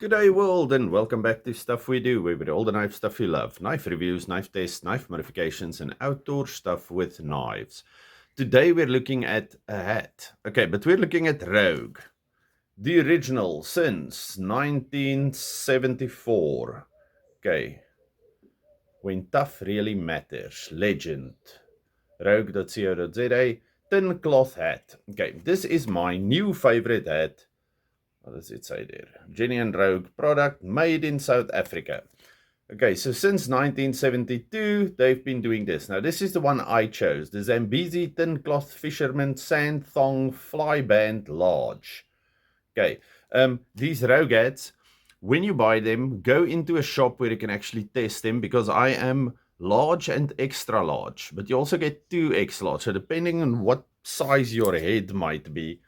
Good day, world, and welcome back to Stuff We Do, where we do all the knife stuff you love. Knife reviews, knife tests, knife modifications, and outdoor stuff with knives. Today we're looking at a hat. Okay, but we're looking at Rogue. The original since 1974. Okay. When tough really matters. Legend. Rogue.co.za. Tin cloth hat. Okay, this is my new favorite hat. What does it say there? Jenny and Rogue product made in South Africa. Okay, so since 1972, they've been doing this. Now, this is the one I chose. The Zambezi Tin Cloth Fisherman Sand Thong Fly Band Large. Okay, these Rogue hats, when you buy them, go into a shop where you can actually test them, because I am large and extra large, but you also get 2X large. So depending on what size your head might be,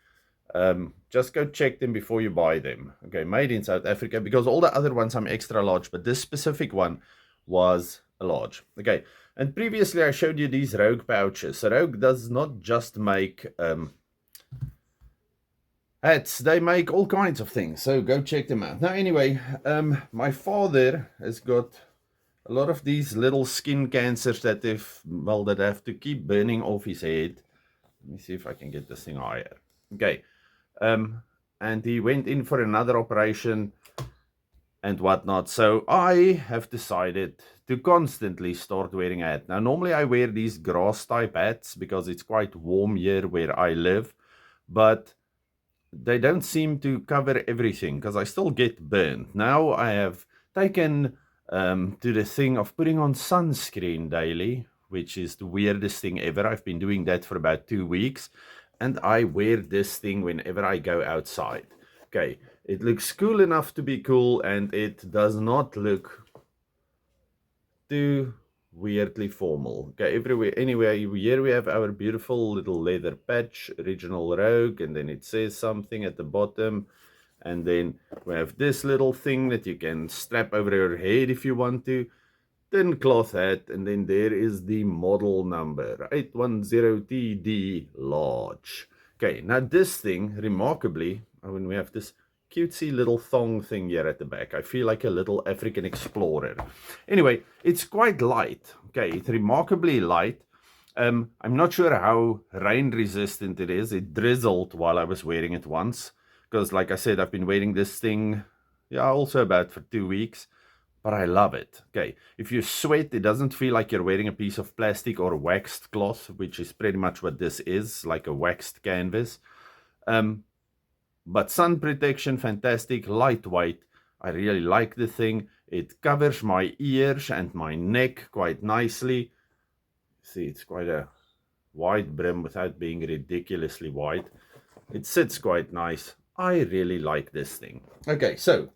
just go check them before you buy them. Okay, made in South Africa, because all the other ones I'm extra large, but this specific one was a large. Okay, and previously I showed you these Rogue pouches. So Rogue does not just make hats, they make all kinds of things, so go check them out. Now anyway, my father has got a lot of these little skin cancers that that have to keep burning off his head. Let me see if I can get this thing higher. Okay. And he went in for another operation and whatnot. So I have decided to constantly start wearing a hat. Now, normally I wear these grass type hats because it's quite warm here where I live, but they don't seem to cover everything because I still get burned. Now I have taken to the thing of putting on sunscreen daily, which is the weirdest thing ever. I've been doing that for about 2 weeks. And I wear this thing whenever I go outside. Okay, it looks cool enough to be cool, and it does not look too weirdly formal. Okay, everywhere. Anyway, here we have our beautiful little leather patch, original Rogue, and then it says something at the bottom. And then we have this little thing that you can strap over your head if you want to. Tin cloth hat, and then there is the model number 810TD large. Okay, now this thing, remarkably, when we have this cutesy little thong thing here at the back, I feel like a little African explorer. Anyway, it's quite light. Okay, it's remarkably light. I'm not sure how rain resistant it is. It drizzled while I was wearing it once, because like I said, I've been wearing this thing, also about for 2 weeks. But I love it. Okay, if you sweat, it doesn't feel like you're wearing a piece of plastic or waxed cloth, which is pretty much what this is, like a waxed canvas. But sun protection, fantastic, lightweight. I really like the thing. It covers my ears and my neck quite nicely. See, it's quite a wide brim without being ridiculously wide. It sits quite nice. I really like this thing. Okay, so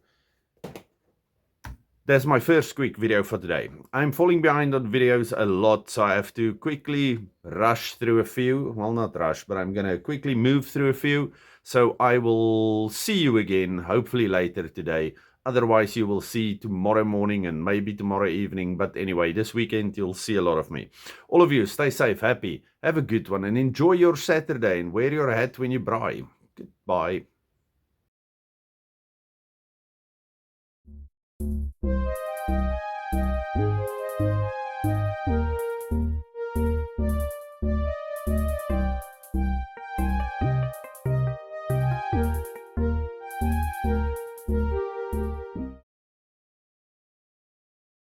that's my first quick video for today. I'm falling behind on videos a lot, so I have to quickly rush through a few. Well, not rush, but I'm going to quickly move through a few. So I will see you again, hopefully later today. Otherwise, you will see tomorrow morning and maybe tomorrow evening. But anyway, this weekend, you'll see a lot of me. All of you, stay safe, happy, have a good one, and enjoy your Saturday, and wear your hat when you braai. Goodbye.